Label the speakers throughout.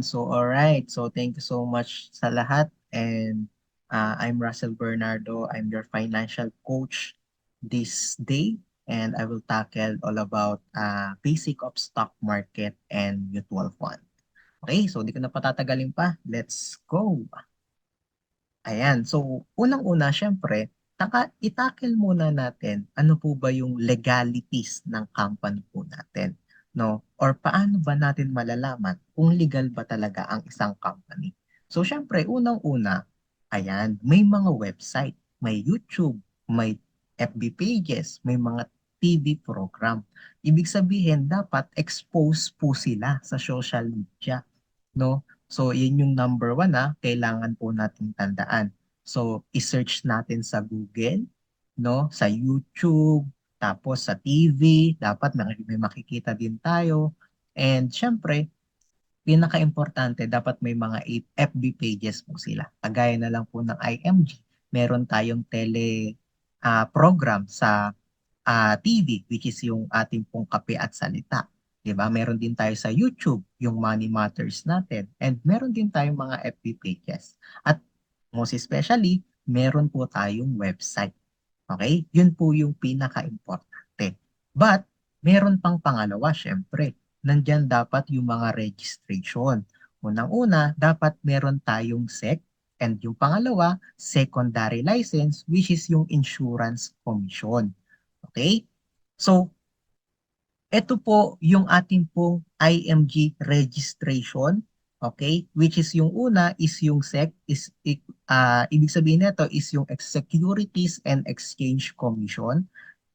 Speaker 1: So alright. So thank you so much sa lahat. And I'm Russell Bernardo. I'm your financial coach this day. And I will tackle all about basic of stock market and mutual fund. Okay, so di ko na patatagalin pa. Let's go. Ayan. So, unang-una, syempre, itackle muna natin ano po ba yung legalities ng company po natin, no? Or paano ba natin malalaman kung legal ba talaga ang isang company? So, syempre, unang-una, ayan, may mga website, may YouTube, may FB pages, may mga TV program. Ibig sabihin, dapat expose po sila sa social media, no? So, yun yung number one kailangan po nating tandaan. So, i-search natin sa Google, no? Sa YouTube, tapos sa TV, dapat may makikita din tayo. And syempre, pinaka-importante, dapat may mga FB pages po sila. Kagaya na lang po ng IMG, meron tayong program sa TV, which is yung ating pong kape at salita. 'Di ba? Meron din tayo sa YouTube, yung Money Matters natin. And meron din tayong mga FB pages. At most especially, meron po tayong website. Okay? Yun po yung pinaka-importante. But, meron pang pangalawa, syempre. Nandyan dapat yung mga registration. Unang-una, dapat meron tayong SEC. And yung pangalawa, secondary license, which is yung insurance commission. Okay? So, ito po yung ating pong IMG registration. Okay? Which is yung una is yung ibig sabihin nito is yung Securities and Exchange Commission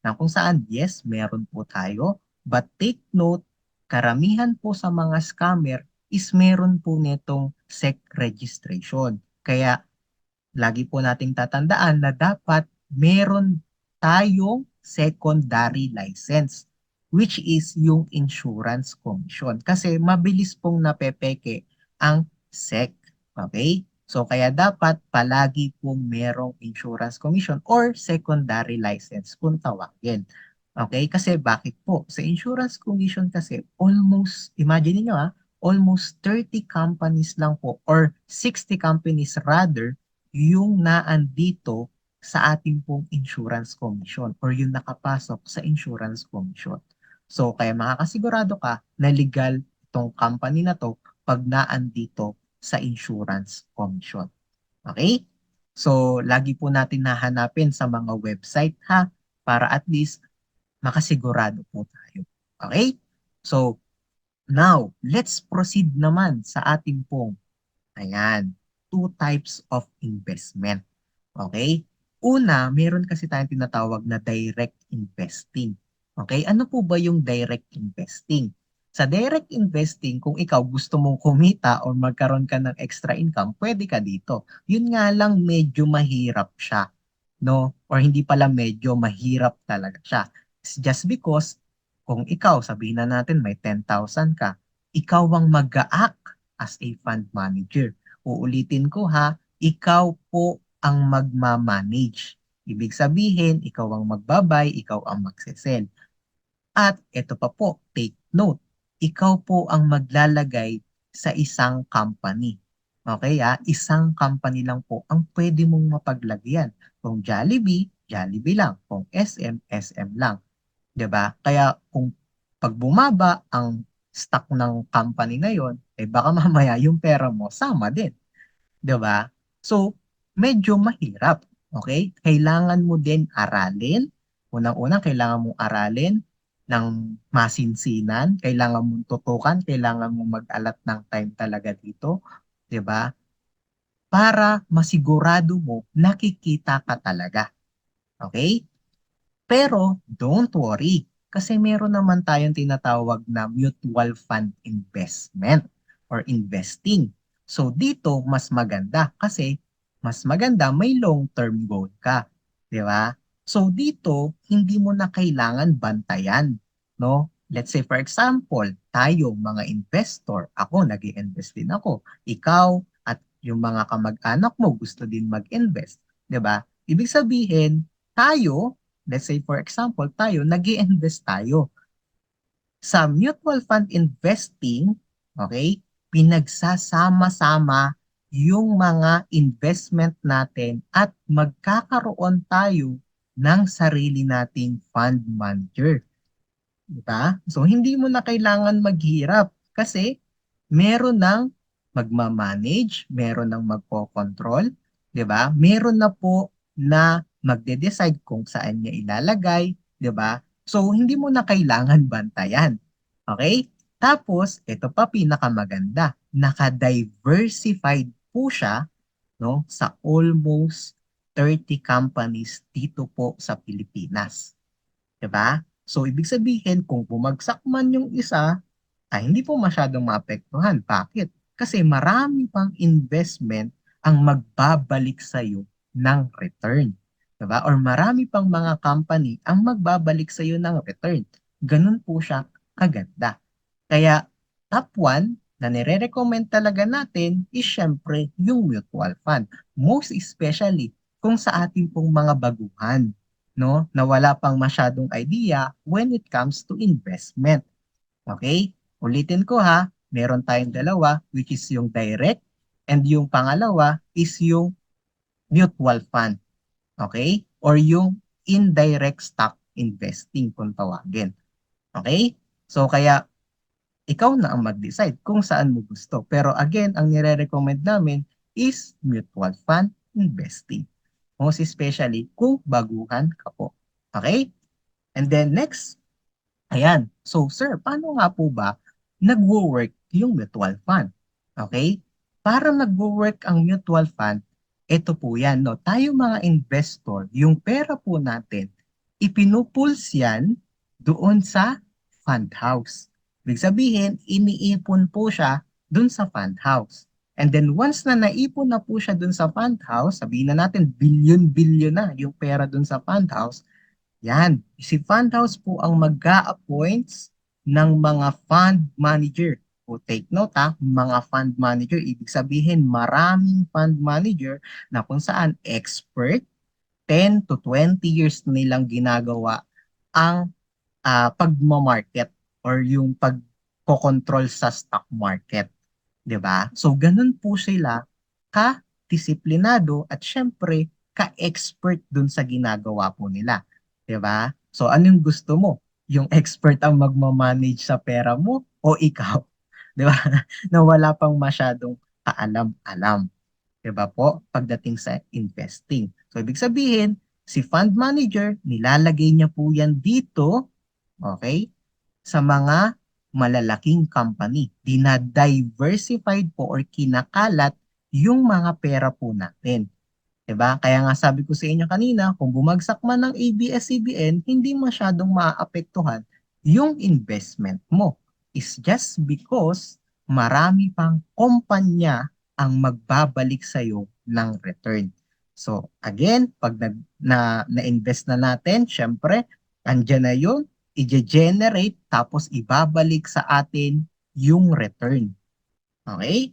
Speaker 1: na kung saan, yes, meron po tayo. But take note, karamihan po sa mga scammer is meron po nitong SEC registration. Kaya lagi po nating tatandaan na dapat meron tayong secondary license, which is yung insurance commission. Kasi mabilis pong napepeke ang SEC. Okay? So kaya dapat palagi pong merong insurance commission or secondary license kung tawagin. Okay? Kasi bakit po? Sa insurance commission kasi almost, imagine niyo almost 30 companies lang po or 60 companies rather yung naandito sa ating pong insurance commission or yung nakapasok sa insurance commission. So, kaya makakasigurado ka na legal itong company na to pag naandito sa insurance commission. Okay? So, lagi po natin nahanapin sa mga website para at least makasigurado po tayo. Okay? So, now, let's proceed naman sa ating pong ayan, two types of investment. Okay? Una, meron kasi tayong tinatawag na direct investing. Okay? Ano po ba yung direct investing? Sa direct investing, kung ikaw gusto mong kumita o magkaroon ka ng extra income, pwede ka dito. Yun nga lang medyo mahirap siya, no? Or hindi pala medyo mahirap talaga siya. It's just because kung ikaw, sabihin na natin may 10,000 ka, ikaw ang mag-act as a fund manager. Uulitin ko ikaw po ang magmamanage. Ibig sabihin, ikaw ang magbabay, ikaw ang magsesell. At ito pa po, take note, ikaw po ang maglalagay sa isang company. Okay isang company lang po ang pwede mong mapaglagyan. Kung Jollibee, Jollibee lang. Kung SM, SM lang. 'Di ba? Kaya kung pag bumaba ang stock ng company na yon, baka mamaya yung pera mo sama din. 'Di ba? So, medyo mahirap. Okay? Kailangan mo din aralin. Unang-una, kailangan mong aralin ng masinsinan. Kailangan mong tutukan. Kailangan mong mag-alat ng time talaga dito. 'Di ba? Para masigurado mo nakikita ka talaga. Okay? Pero don't worry kasi meron naman tayong tinatawag na mutual fund investment or investing. So dito mas maganda kasi mas maganda may long-term goal ka, 'di ba? So dito hindi mo na kailangan bantayan, no? Let's say for example, tayo mga investor, ako nag-i-invest din ako, ikaw at yung mga kamag-anak mo gusto din mag-invest, 'di ba? Ibig sabihin, tayo let's say for example, tayo, nag invest tayo. Sa mutual fund investing, okay, pinagsasama-sama yung mga investment natin at magkakaroon tayo ng sarili nating fund manager. Diba? So, hindi mo na kailangan maghirap kasi meron ng magmamanage, meron ng magpo-control, di ba? Meron na po na magde-decide kung saan niya ilalagay, di ba? So, hindi mo na kailangan bantayan. Okay? Tapos, ito pa pinakamaganda, naka-diversified po siya no, sa almost 30 companies dito po sa Pilipinas. 'Di ba? So, ibig sabihin, kung bumagsak man yung isa, ay hindi po masyadong maapektuhan. Bakit? Kasi marami pang investment ang magbabalik sa iyo ng return. 'Di ba? Or marami pang mga company ang magbabalik sa iyo ng return. Ganun po siya kaganda. Kaya top one na nire-recommend talaga natin is syempre yung mutual fund. Most especially kung sa ating pong mga baguhan, no, na wala pang masyadong idea when it comes to investment. Okay? Ulitin ko ha, meron tayong dalawa which is yung direct and yung pangalawa is yung mutual fund. Okay? Or yung indirect stock investing kung tawagin. Okay? So kaya ikaw na ang mag-decide kung saan mo gusto. Pero again, ang nire-recommend namin is mutual fund investing. Most especially kung baguhan ka po. Okay? And then next, ayan. So sir, paano nga po ba nagwo-work yung mutual fund? Okay? Para nagwo-work ang mutual fund, ito po yan, no? Tayo mga investor, yung pera po natin, ipinupuls yan doon sa fund house. Ibig sabihin, iniipon po siya doon sa fund house. And then once na naipon na po siya doon sa fund house, sabihin na natin billion-billion na yung pera doon sa fund house, yan, si fund house po ang mag-a-appoints ng mga fund manager. O take note ha, mga fund manager, ibig sabihin maraming fund manager na kung saan expert, 10 to 20 years na nilang ginagawa ang pagmamarket or yung pagkocontrol sa stock market. 'Di ba? So ganun po sila ka-disiplinado at syempre ka-expert dun sa ginagawa po nila. 'Di ba? So anong gusto mo? Yung expert ang magmamanage sa pera mo o ikaw? 'Di ba? Na wala pang masyadong kaalam-alam. 'Di ba po? Pagdating sa investing. So ibig sabihin, si fund manager, nilalagay niya po yan dito, okay? Sa mga malalaking company. Dinadiversified po or kinakalat yung mga pera po natin. 'Di ba? Kaya nga sabi ko sa inyo kanina, kung bumagsak man ng ABS-CBN, hindi masyadong maaapektuhan yung investment mo. It's just because marami pang kumpanya ang magbabalik sa iyo ng return. So again, pag na-invest na natin, syempre, andyan na yun, i-generate tapos ibabalik sa atin yung return. Okay?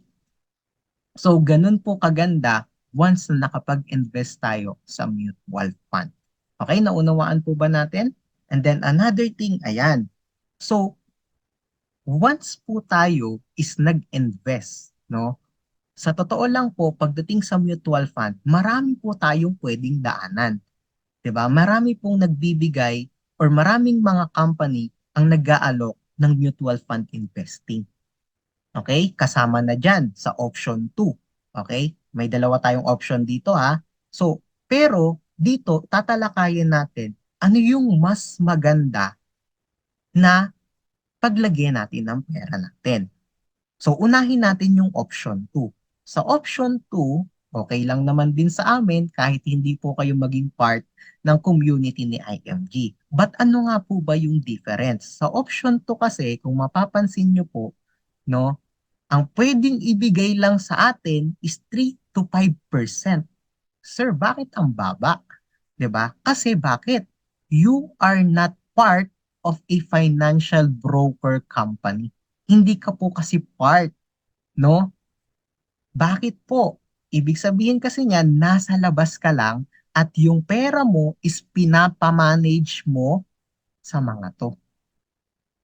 Speaker 1: So, ganun po kaganda once na nakapag-invest tayo sa mutual fund. Okay, naunawaan po ba natin? And then another thing, ayan. So, once po tayo is nag-invest, no? Sa totoo lang po, pagdating sa mutual fund, marami po tayong pwedeng daanan. 'Di ba? Marami pong nagbibigay or maraming mga company ang nag-aalok ng mutual fund investing. Okay? Kasama na dyan sa option 2. Okay? May dalawa tayong option dito ha. So, pero dito tatalakayin natin ano yung mas maganda na paglagyan natin ng pera natin. So, unahin natin yung option 2. Sa option 2, okay lang naman din sa amin kahit hindi po kayo maging part ng community ni IMG. But ano nga po ba yung difference? Sa option 2 kasi, kung mapapansin nyo po, no, ang pwedeng ibigay lang sa atin is 3 to 5%. Sir, bakit ang baba? 'Di ba? Kasi bakit? You are not part of a financial broker company. Hindi ka po kasi part, no? Bakit po? Ibig sabihin kasi niyan, nasa labas ka lang at yung pera mo is pinapamanage mo sa mga to.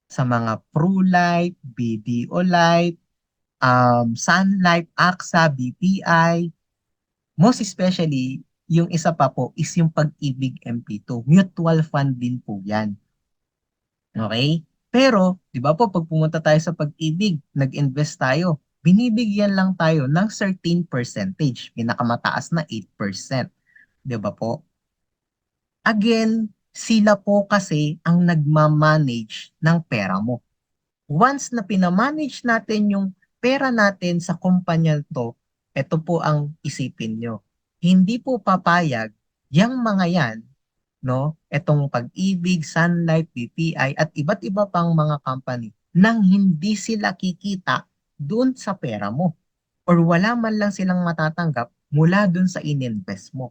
Speaker 1: Sa mga PruLife, BDO Life, Sun Life, AXA, BPI, most especially, yung isa pa po is yung Pag-ibig MP2. Mutual fund din po yan. Okay? Pero, di ba po, pag pumunta tayo sa Pag-ibig, nag-invest tayo, binibigyan lang tayo ng certain percentage, pinakamataas na 8%. Di ba po? Again, sila po kasi ang nagmamanage ng pera mo. Once na pinamanage natin yung pera natin sa kumpanya to, ito po ang isipin nyo. Hindi po papayag yung mga yan, no? Itong Pag-ibig, Sun Life, BPI at iba't iba pang mga company nang hindi sila kikita doon sa pera mo or wala man lang silang matatanggap mula doon sa ininvest mo.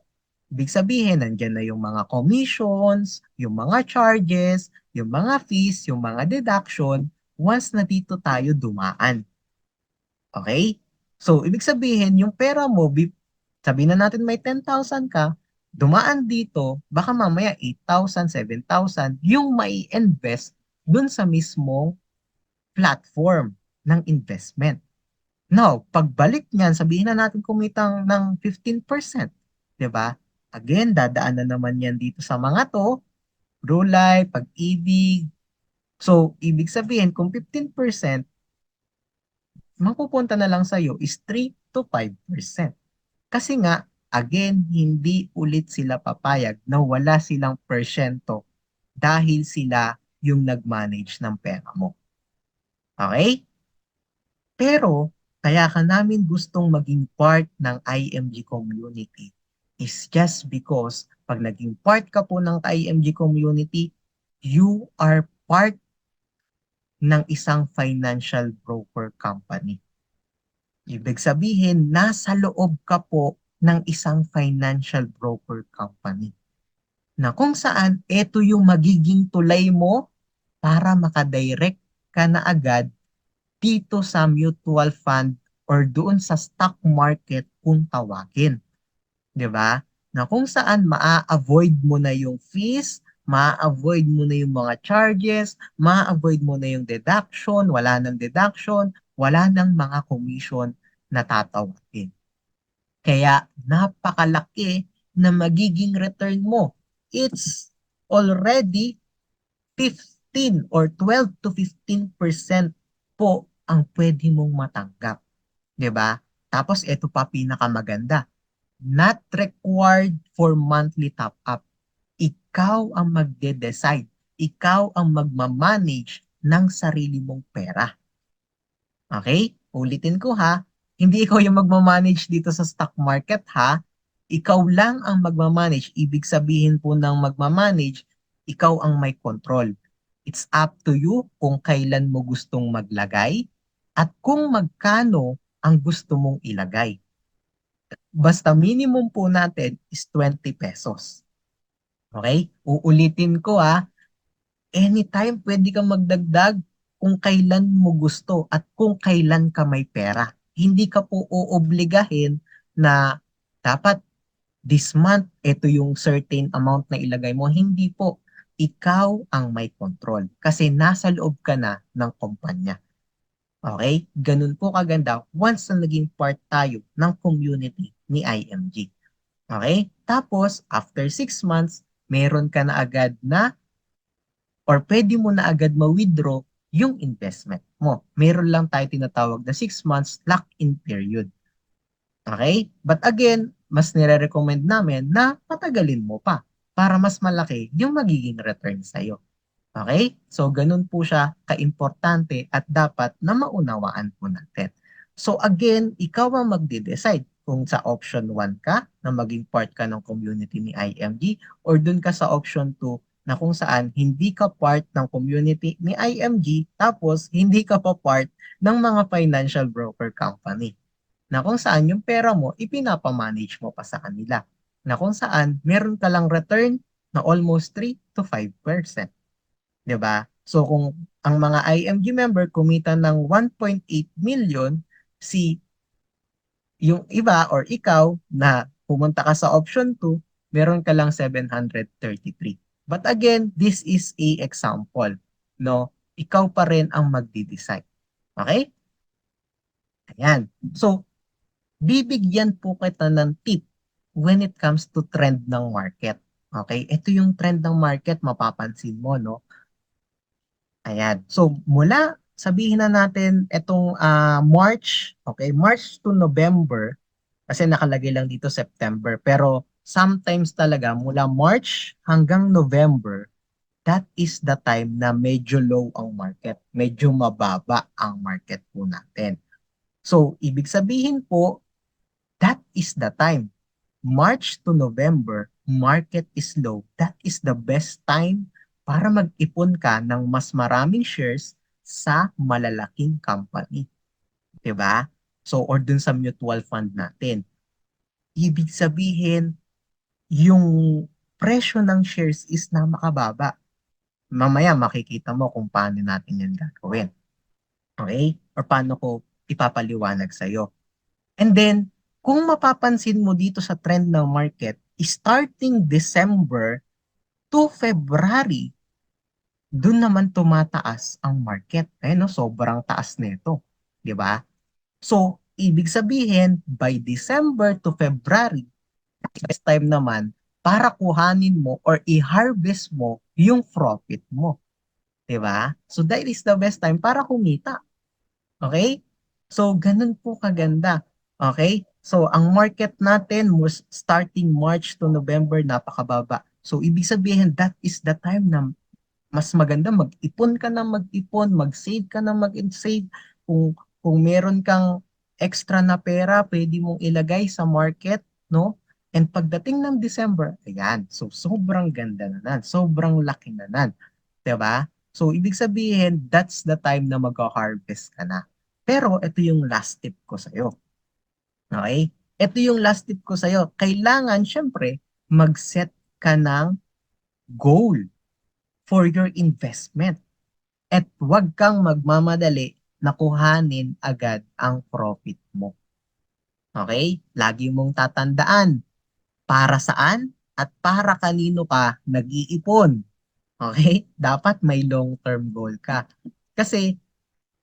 Speaker 1: Ibig sabihin, nandyan na yung mga commissions, yung mga charges, yung mga fees, yung mga deduction, once na dito tayo dumaan. Okay? So, ibig sabihin, yung pera mo, sabihin na natin may 10,000 ka, dumaan dito, baka mamaya 8,000, 7,000, yung mai-invest dun sa mismong platform ng investment. Now, pagbalik niyan, sabihin na natin kumitang ng 15%, 'di ba? Again, dadaan na naman yan dito sa mga to, Rulay, Pag-ibig. So, ibig sabihin, kung 15%, mapupunta na lang sa'yo is 3 to 5%. Kasi nga, again, hindi ulit sila papayag na wala silang persyento dahil sila yung nag-manage ng pera mo. Okay? Pero, kaya ka namin gustong maging part ng IMG community is just because pag naging part ka po ng IMG community, you are part ng isang financial broker company. Ibig sabihin, nasa loob ka po ng isang financial broker company na kung saan ito yung magiging tulay mo para makadirect ka na agad dito sa mutual fund or doon sa stock market kung tawagin. 'Di ba? Na kung saan maa-avoid mo na yung fees, maa-avoid mo na yung mga charges, maa-avoid mo na yung deduction, wala nang deduction, wala nang mga commission na tatawagin. Kaya napakalaki na magiging return mo. It's already 15 or 12 to 15% po ang pwede mong matanggap. 'Di ba? Tapos ito pa pinakamaganda. Not required for monthly top-up. Ikaw ang magde-decide. Ikaw ang magmamanage ng sarili mong pera. Okay? Ulitin ko ha. Hindi ikaw yung magmamanage dito sa stock market ha. Ikaw lang ang magmamanage. Ibig sabihin po ng magmamanage, ikaw ang may control. It's up to you kung kailan mo gustong maglagay at kung magkano ang gusto mong ilagay. Basta minimum po natin is 20 pesos. Okay? Uulitin ko anytime pwede kang magdagdag kung kailan mo gusto at kung kailan ka may pera. Hindi ka po oobligahin na dapat this month, ito yung certain amount na ilagay mo. Hindi po. Ikaw ang may control kasi nasa loob ka na ng kumpanya. Okay? Ganun po kaganda once na naging part tayo ng community ni IMG. Okay? Tapos, after 6 months, meron ka na agad na or pwede mo na agad ma-withdraw yung investment mo. Meron lang tayo tinatawag na 6 months lock-in period. Okay? But again, mas nire-recommend namin na patagalin mo pa para mas malaki yung magiging return sa'yo. Okay? So, ganun po siya kaimportante at dapat na maunawaan po natin. So, again, ikaw ang magde-decide kung sa option 1 ka na maging part ka ng community ni IMG or dun ka sa option 2 na kung saan hindi ka part ng community ni IMG tapos hindi ka pa part ng mga financial broker company na kung saan yung pera mo ipinapamanage mo pa sa kanila na kung saan meron ka lang return na almost 3 to 5%. 'Di ba? So kung ang mga IMG member kumita ng 1.8 million, si yung iba or ikaw na pumunta ka sa option 2, meron ka lang 733. But again, this is a example, no? Ikaw pa rin ang magdi-decide. Okay? Ayan. So, bibigyan po kita ng tip when it comes to trend ng market. Okay? Ito yung trend ng market, mapapansin mo, no? Ayan. So, mula, sabihin na natin, itong March, okay? March to November, kasi nakalagay lang dito September, pero sometimes talaga, mula March hanggang November, that is the time na medyo low ang market. Medyo mababa ang market po natin. So, ibig sabihin po, that is the time. March to November, market is low. That is the best time para mag-ipon ka ng mas maraming shares sa malalaking company. 'Di ba? So, or dun sa mutual fund natin. Ibig sabihin, yung presyo ng shares is na makababa. Mamaya makikita mo kung paano natin yan gagawin. Okay? Or paano ko ipapaliwanag sa'yo. And then, kung mapapansin mo dito sa trend ng market, starting December to February, dun naman tumataas ang market. Eh, no? Sobrang taas nito. Di ba? So, ibig sabihin, by December to February, best time naman para kuhanin mo or i-harvest mo yung profit mo. Di ba? So, that is the best time para kumita. Okay? So, ganun po kaganda. Okay? So, ang market natin was starting March to November, napakababa. So, ibig sabihin, that is the time na mas maganda mag-ipon ka na mag-ipon, mag-save ka na mag-save. Kung meron kang extra na pera, pwede mong ilagay sa market, no? And pagdating ng December, ayan, so sobrang ganda na nan, sobrang laki na nan. 'Di ba? So, ibig sabihin, that's the time na mag-harvest ka na. Pero, ito yung last tip ko sa'yo. Okay? Ito yung last tip ko sa'yo. Kailangan, syempre, mag-set ka ng goal for your investment. At huwag kang magmamadali na kuhanin agad ang profit mo. Okay? Lagi mong tatandaan para saan at para kanino ka nag-iipon. Okay? Dapat may long-term goal ka. Kasi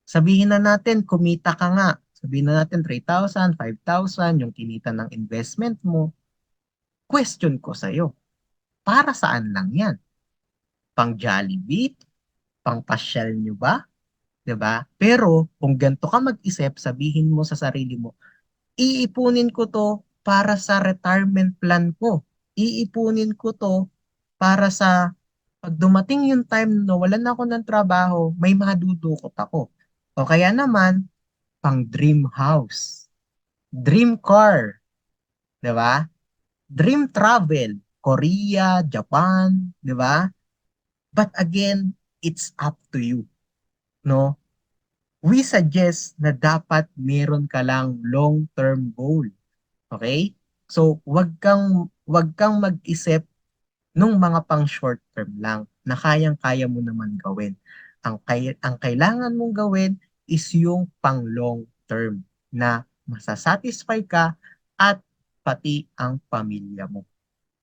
Speaker 1: sabihin na natin, kumita ka nga. Sabihin na natin 3,000, 5,000 yung kinita ng investment mo. Question ko sa'yo, para saan lang yan? Pang Jollibee? Pang pasyal nyo ba? 'Di ba? Pero kung ganito ka mag-isip, sabihin mo sa sarili mo, iipunin ko 'to para sa retirement plan ko. Iipunin ko 'to para sa pag dumating yung time na wala na ako ng trabaho, may madudukot ako. O kaya naman, pang dream house, dream car, 'di ba? Dream travel, Korea, Japan, 'di ba? But again, it's up to you, no? We suggest na dapat meron ka lang long-term goal. Okay? So, wag kang mag-isip nung mga pang short term lang na kayang-kaya mo naman gawin. Ang kailangan mong gawin is yung pang long term na masasatisfy ka at pati ang pamilya mo.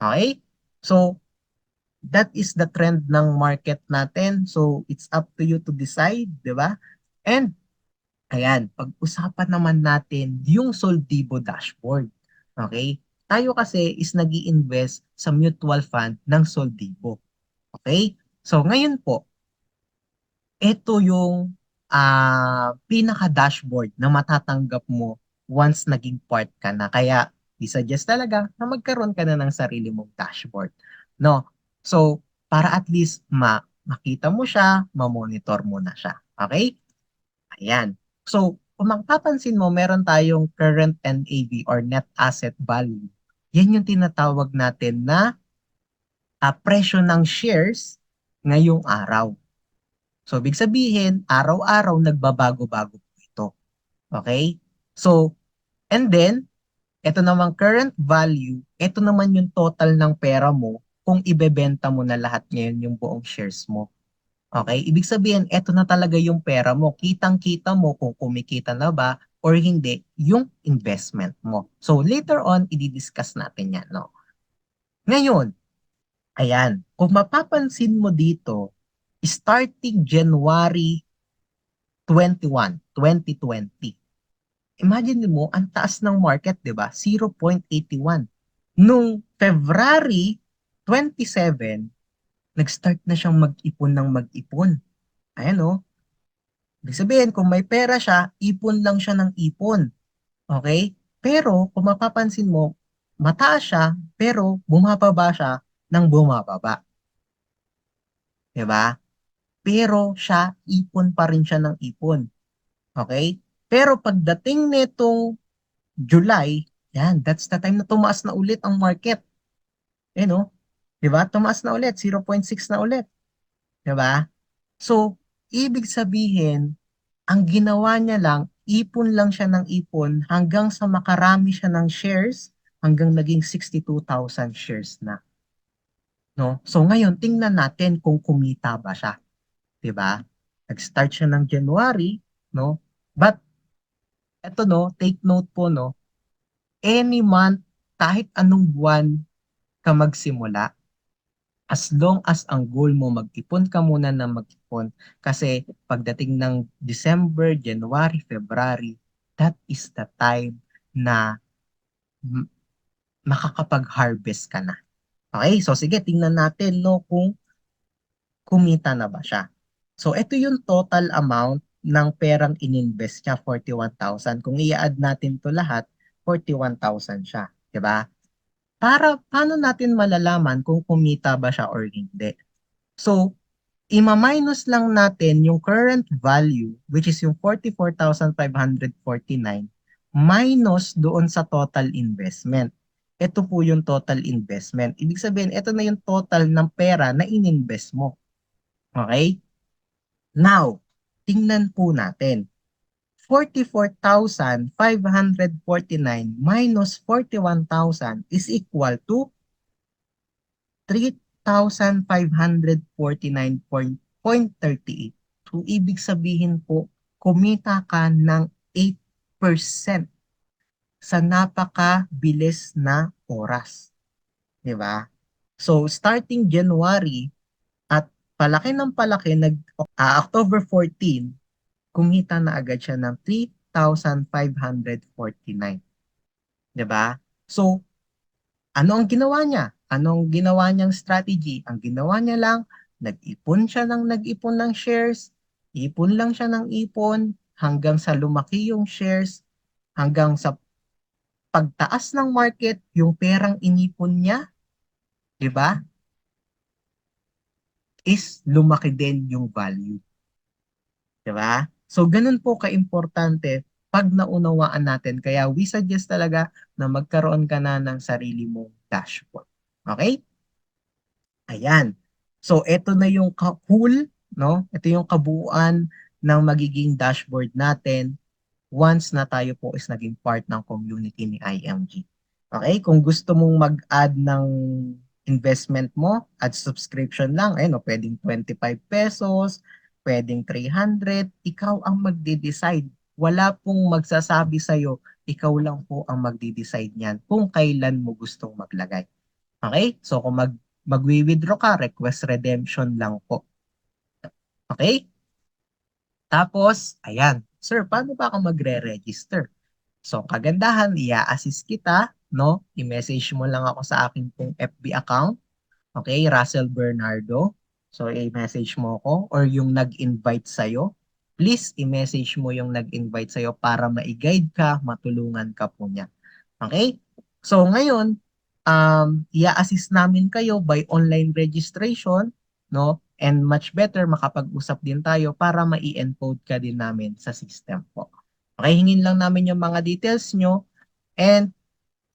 Speaker 1: Okay? So, that is the trend ng market natin. So, it's up to you to decide, di ba? And ayan, pag-usapan naman natin yung Soldibo dashboard. Okay? Tayo kasi is nag invest sa mutual fund ng Soldibo. Okay? So ngayon po, ito yung pinaka-dashboard na matatanggap mo once naging part ka na. Kaya, i-suggest talaga na magkaroon ka na ng sarili mong dashboard. No? So, para at least makita mo siya, ma-monitor mo na siya. Okay? Ayan. So, kung mapapansin mo, meron tayong current NAV or net asset value. Yan yung tinatawag natin na presyo ng shares ngayong araw. So, ibig sabihin, araw-araw nagbabago-bago po ito. Okay? So, and then, ito namang current value, ito naman yung total ng pera mo kung ibebenta mo na lahat ngayon yung buong shares mo. Okay? Ibig sabihin, eto na talaga yung pera mo. Kitang-kita mo kung kumikita na ba or hindi yung investment mo. So later on, i-discuss natin yan. No? Ngayon, ayan, kung mapapansin mo dito, starting January 21, 2020, Imagine mo, ang taas ng market, di ba? 0.81. Nung February 27, nag-start na siyang mag-ipon ng mag-ipon. Ayan o. Ibig sabihin, kung may pera siya, ipon lang siya ng ipon. Okay? Pero, kung mapapansin mo, mataas siya, pero bumababa siya ng bumababa. Diba? Pero siya, ipon pa rin siya ng ipon. Okay? Pero pagdating nitong July, yan, that's the time na tumaas na ulit ang market. Eh, no? Diba? Tumaas na ulit, 0.6 na ulit. Diba? So, ibig sabihin, ang ginawa niya lang, ipon lang siya ng ipon hanggang sa makarami siya ng shares hanggang naging 62,000 shares na. No? So ngayon, tingnan natin kung kumita ba siya. 'Di ba? Nag-start siya ng January, no? But eto no, take note po no, any month, kahit anong buwan ka magsimula, as long as ang goal mo mag-ipon ka muna na mag-ipon kasi pagdating ng December, January, February, that is the time na m- makakapag-harvest ka na. Okay, so sige, tingnan natin no kung kumita na ba siya. So ito yung total amount ng perang ininvest niya, 41,000. Kung i-add natin to lahat, 41,000 siya, 'di ba? Paano natin malalaman kung kumita ba siya or hindi? So, ima-minus lang natin yung current value, which is yung 44,549, minus doon sa total investment. Ito po yung total investment. Ibig sabihin, ito na yung total ng pera na ininvest mo. Okay? Now, tingnan po natin. 44,549 minus 41,000 is equal to 3,549.38. So, ibig sabihin po, kumita ka ng 8% sa napakabilis na oras. Di ba? So, starting January at palaki ng palaki, October 14, kumita na agad siya ng 3,549. 'Di ba? So, ano ang ginawa niya? Anong ginawa niyang strategy? Ang ginawa niya lang, nag-ipon siya ng nag-ipon ng shares, ipon lang siya ng ipon hanggang sa lumaki yung shares, hanggang sa pagtaas ng market, yung perang inipon niya, 'di ba? Is lumaki din yung value. 'Di ba? So, ganun po kaimportante pag naunawaan natin. Kaya we suggest talaga na magkaroon ka na ng sarili mong dashboard. Okay? Ayan. So, ito na yung whole, no? Ito yung kabuuan ng magiging dashboard natin once na tayo po is naging part ng community ni IMG. Okay? Kung gusto mong mag-add ng investment mo at subscription lang, ayun, no, pwedeng 25 pesos, pwedeng 300, ikaw ang magde-decide. Wala pong magsasabi sa'yo, ikaw lang po ang magde-decide niyan kung kailan mo gustong maglagay. Okay? So kung magwi-withdraw ka, request redemption lang po. Okay? Tapos, ayan. Sir, paano ba ako magre-register? So, kagandahan, i-assist kita, no? I-message mo lang ako sa aking pong FB account. Okay, Russell Bernardo. So, i-message mo ko or yung nag-invite sa'yo. Please, i-message mo yung nag-invite sa'yo para ma-guide ka, matulungan ka po niya. Okay? So, ngayon, i-assist namin kayo by online registration, no? And much better, makapag-usap din tayo para ma-encode ka din namin sa system po. Okay, hingin lang namin yung mga details nyo and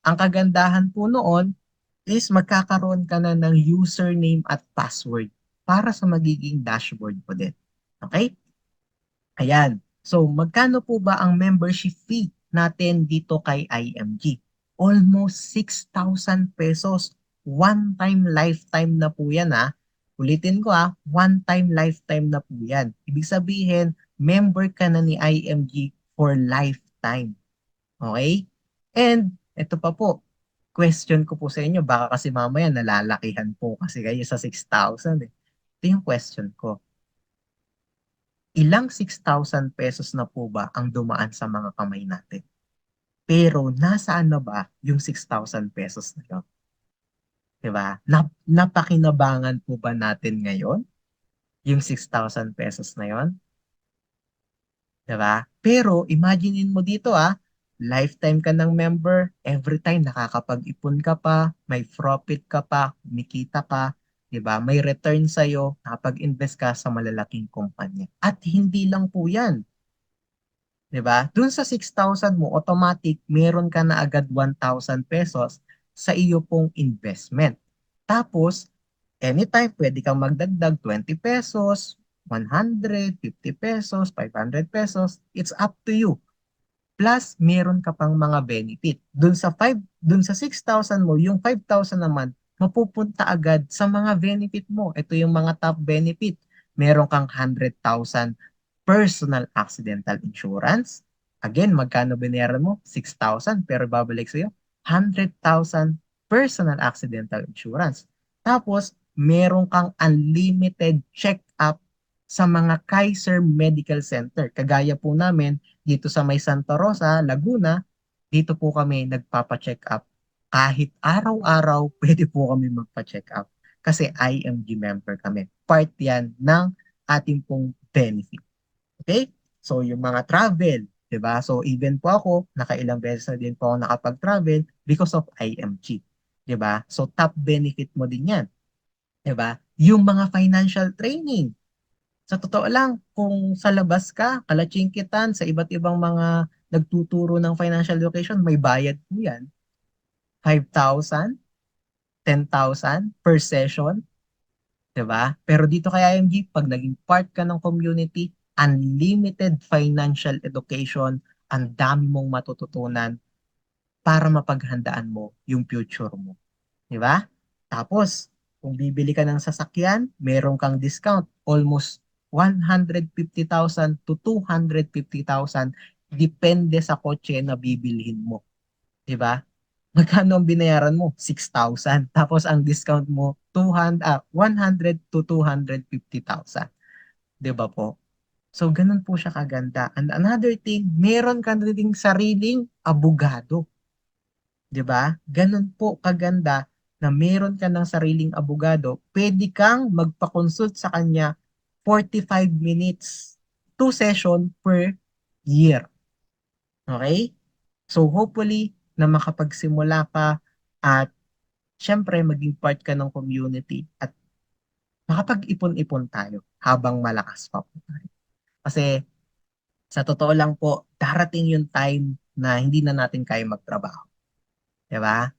Speaker 1: ang kagandahan po noon is magkakaroon ka na ng username at password para sa magiging dashboard po din. Okay? Ayan. So, magkano po ba ang membership fee natin dito kay IMG? Almost 6,000 pesos. One time lifetime na po yan ha. Ulitin ko ha, one time lifetime na po yan. Ibig sabihin, member ka na ni IMG for lifetime. Okay? And ito pa po, question ko po sa inyo, baka kasi mamaya nalalakihan po kasi kayo sa 6,000 eh. Ito yung question ko. Ilang 6,000 pesos na po ba ang dumaan sa mga kamay natin? Pero nasaan na ba yung 6,000 pesos na yun? 'Di ba? Napakinabangan po ba natin ngayon yung 6,000 pesos na yon? 'Di ba? Pero imaginein mo dito lifetime ka ng member, every time nakakapag-ipon ka pa, may profit ka pa, kumikita ka, 'di ba? May return sa iyo, nakapag-invest ka sa malalaking kumpanya. At hindi lang po 'yan, 'di ba? Dun sa 6,000 mo, automatic meron ka na agad 1,000 pesos sa iyo pong investment. Tapos, anytime pwede kang magdagdag 20 pesos, 100, 50 pesos, 500 pesos. It's up to you. Plus, meron ka pang mga benefit. Dun sa 6,000 mo, yung 5,000 naman, mapupunta agad sa mga benefit mo. Ito yung mga top benefit. Meron kang 100,000 personal accidental insurance. Again, magkano binayaran mo? 6,000. Pero babalik sa'yo, 100,000 personal accidental insurance. Tapos, meron kang unlimited check-up sa mga Kaiser Medical Center. Kagaya po namin, dito sa may Santa Rosa, Laguna, dito po kami nagpapa-check up. Kahit araw-araw, pwede po kami magpa-check up. Kasi IMG member kami. Part yan ng ating pong benefit. Okay? So, yung mga travel, 'di ba? So, even po ako, nakailang beses na din po ako nakapag-travel because of IMG. 'Di ba? So, top benefit mo din yan. 'Di ba? Yung mga financial training, sa totoo lang, kung sa labas ka, kalatsingkitan, sa iba't ibang mga nagtuturo ng financial education, may bayad po yan. 5,000, 10,000 per session, di ba? Pero dito kay IMG, pag naging part ka ng community, unlimited financial education, ang dami mong matututunan para mapaghandaan mo yung future mo. Di ba? Tapos, kung bibili ka ng sasakyan, meron kang discount almost 150,000 to 250,000 depende sa kotse na bibilhin mo. 'Di ba? Magkano ang binayaran mo? 6,000. Tapos ang discount mo 100 to 250,000. 'Di ba po? So, ganun po siya kaganda. And another thing, meron ka rin sariling abogado. 'Di ba? Ganun po kaganda na meron ka ng sariling abogado, pwede kang magpa-consult sa kanya 45 minutes, 2 session per year. Okay? So hopefully na makapagsimula ka at syempre maging part ka ng community at makapag-ipon-ipon tayo habang malakas pa po tayo. Kasi sa totoo lang po, darating yung time na hindi na natin kaya magtrabaho. 'Di ba?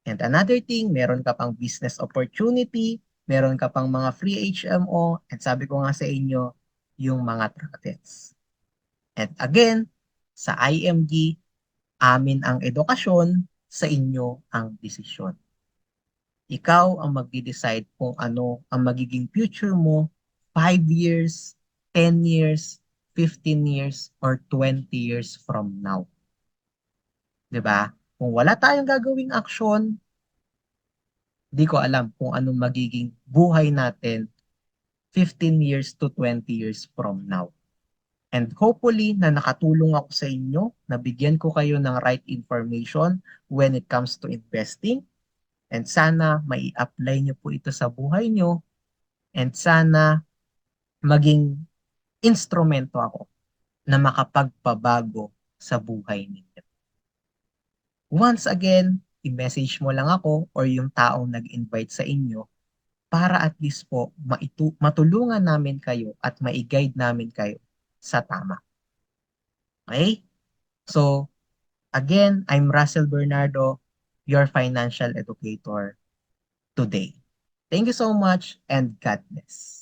Speaker 1: And another thing, meron ka pang business opportunity, meron ka pang mga free HMO, and sabi ko nga sa inyo, yung mga travels. And again, sa IMG, amin ang edukasyon, sa inyo ang desisyon. Ikaw ang magde-decide kung ano ang magiging future mo 5 years, 10 years, 15 years, or 20 years from now. 'Di ba? Kung wala tayong gagawing aksyon, di ko alam kung anong magiging buhay natin 15 years to 20 years from now. And hopefully na nakatulong ako sa inyo, nabigyan ko kayo ng right information when it comes to investing. And sana mai-apply nyo po ito sa buhay nyo. And sana maging instrumento ako na makapagpabago sa buhay ninyo. Once again, i-message mo lang ako or yung taong nag-invite sa inyo para at least po matulungan namin kayo at mai-guide namin kayo sa tama. Okay? So, again, I'm Russell Bernardo, your financial educator today. Thank you so much and God bless.